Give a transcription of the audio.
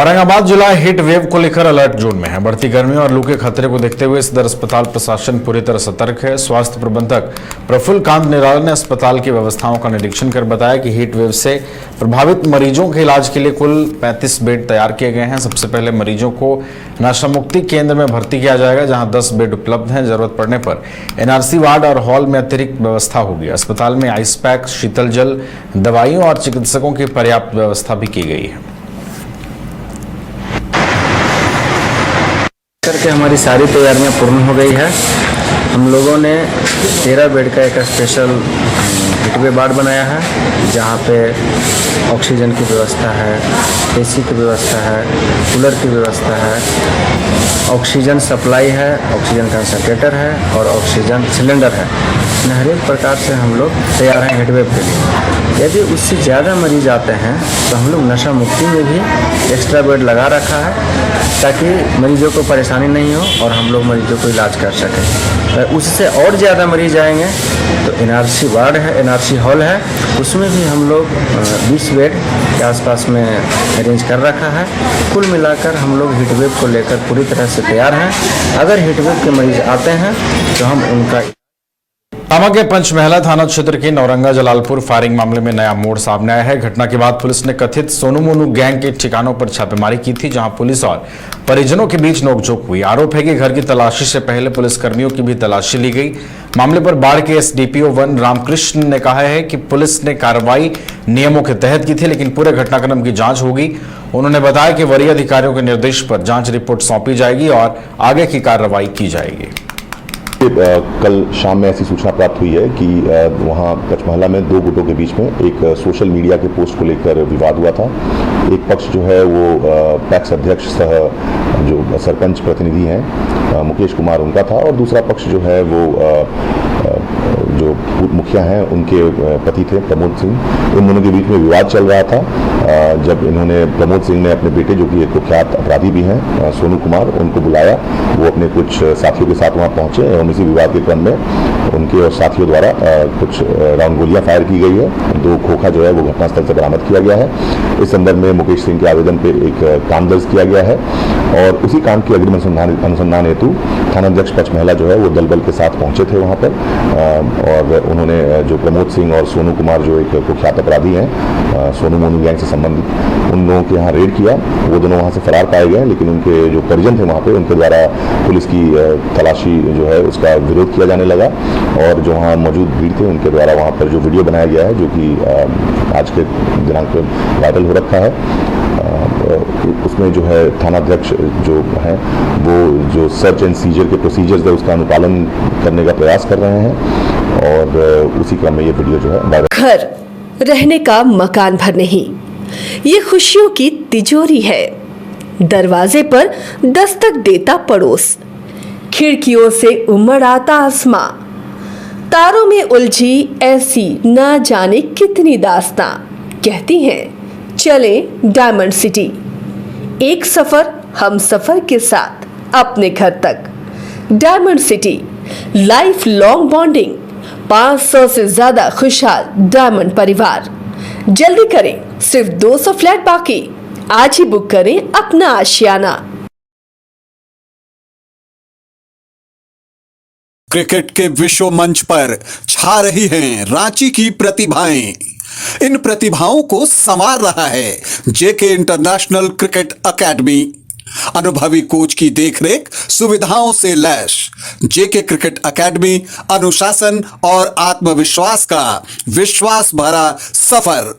औरंगाबाद जिला heat wave को लेकर अलर्ट जोन में है। बढ़ती गर्मी और लू के खतरे को देखते हुए सदर अस्पताल प्रशासन पूरी तरह सतर्क है। स्वास्थ्य प्रबंधक प्रफुल्ल कांत निराला ने अस्पताल की व्यवस्थाओं का निरीक्षण कर बताया कि हीट वेव से प्रभावित मरीजों के इलाज के लिए कुल 35 बेड तैयार किए गए हैं। सबसे पहले मरीजों को नशा मुक्ति केंद्र में भर्ती किया जाएगा, जहाँ 10 बेड उपलब्ध हैं। जरूरत पड़ने पर NRC वार्ड और हॉल में अतिरिक्त व्यवस्था होगी। अस्पताल में आइस पैक, शीतल जल, दवाइयों और चिकित्सकों की पर्याप्त व्यवस्था भी की गई है। करके हमारी सारी तैयारियां पूर्ण हो गई है। हम लोगों ने 13 बेड का एक स्पेशल हीटवे वार्ड बनाया है, जहाँ पे ऑक्सीजन की व्यवस्था है, AC की व्यवस्था है, कूलर की व्यवस्था है, ऑक्सीजन सप्लाई है, ऑक्सीजन कंसंट्रेटर है और ऑक्सीजन सिलेंडर है। हर एक प्रकार से हम लोग तैयार हैं हीटवेव के लिए। यदि उससे ज़्यादा मरीज आते हैं तो हम लोग नशा मुक्ति में भी एक्स्ट्रा बेड लगा रखा है, ताकि मरीजों को परेशानी नहीं हो और हम लोग मरीजों को इलाज कर सकें। उससे और ज़्यादा मरीज आएंगे तो NRC वार्ड है, NRC हॉल है, उसमें भी हम लोग 20 बेड के आसपास में अरेंज कर रखा है। कुल मिलाकर हम लोग हीटवेव को लेकर पूरी तरह से तैयार हैं। अगर हीटवेव के मरीज आते हैं तो हम उनका तामा के पंचमहला थाना क्षेत्र के नौरंगा जलालपुर फायरिंग मामले में नया मोड़ सामने आया है। घटना के बाद पुलिस ने कथित सोनू मोनू गैंग के ठिकानों पर छापेमारी की थी, जहां पुलिस और परिजनों के बीच नोकझोंक हुई। आरोप है कि घर की तलाशी से पहले पुलिसकर्मियों की भी तलाशी ली गई। मामले पर बाढ़ के SDPO 1 रामकृष्ण ने कहा है कि पुलिस ने कार्रवाई नियमों के तहत की थी, लेकिन पूरे घटनाक्रम की जांच होगी। उन्होंने बताया कि वरीय अधिकारियों के निर्देश पर जांच रिपोर्ट सौंपी जाएगी और आगे की कार्रवाई की जाएगी। कल शाम में ऐसी सूचना प्राप्त हुई है कि वहाँ पंचमहला में 2 गुटों के बीच में एक सोशल मीडिया के पोस्ट को लेकर विवाद हुआ था। एक पक्ष जो है वो पैक्स अध्यक्ष सह जो सरपंच प्रतिनिधि हैं मुकेश कुमार उनका था, और दूसरा पक्ष जो है वो जो मुखिया हैं उनके पति थे प्रमोद सिंह। इन दोनों के बीच में विवाद चल रहा था। जब इन्होंने प्रमोद सिंह ने अपने बेटे, जो कि एक कुख्यात अपराधी भी हैं, सोनू कुमार, उनको बुलाया। वो अपने कुछ साथियों के साथ वहाँ पहुँचे एवं इसी विवाद के क्रम में उनके और साथियों द्वारा कुछ राउंड गोलियां फायर की गई है। 2 खोखा जो है वो घटनास्थल से बरामद किया गया है। इस संदर्भ में मुकेश सिंह के आवेदन पर एक कांड दर्ज किया गया है और उसी कांड की अग्रिम अनुसंधान हेतु थानाध्यक्ष पंचमहला जो है वो दल बल के साथ पहुंचे थे वहाँ पर, और उन्होंने जो प्रमोद सिंह और सोनू कुमार जो एक कुख्यात अपराधी हैं, सोनू मोनू गैंग से संबंधित, उन लोगों के यहाँ रेड किया। वो दोनों वहाँ से फरार पाए गए, लेकिन उनके जो परिजन थे वहाँ पे, उनके द्वारा पुलिस की तलाशी जो है उसका विरोध किया जाने लगा, और जो वहाँ मौजूद भीड़ थे उनके द्वारा वहाँ पर जो वीडियो बनाया गया है, जो कि आज के दिनांक पर वायरल हो रखा है, उसमें जो है थानाध्यक्ष जो है वो जो सर्च एंड सीजर के प्रोसीजर्स है उसका अनुपालन करने का प्रयास कर रहे हैं, और उसी क्रम में ये वीडियो जो है वायरल। घर रहने का मकान भर नहीं, ये खुशियों की तिजोरी है। दरवाजे पर दस्तक देता पड़ोस, खिड़कियों से उमड़ आता आसमां, तारों में उलझी ऐसी ना जाने कितनी दास्तां। कहती हैं चले डायमंड सिटी, एक सफर हम सफर के साथ अपने घर तक। Diamond city, life long bonding, 500 से ज्यादा खुशहाल डायमंड परिवार। जल्दी करें, सिर्फ 200 फ्लैट बाकी। आज ही बुक करें अपना आशियाना। क्रिकेट के विश्व मंच पर छा रही हैं रांची की प्रतिभाएं। इन प्रतिभाओं को संवार रहा है JK इंटरनेशनल क्रिकेट एकेडमी। अनुभवी कोच की देखरेख, सुविधाओं से लैस JK क्रिकेट एकेडमी अनुशासन और आत्मविश्वास का विश्वास भरा सफर।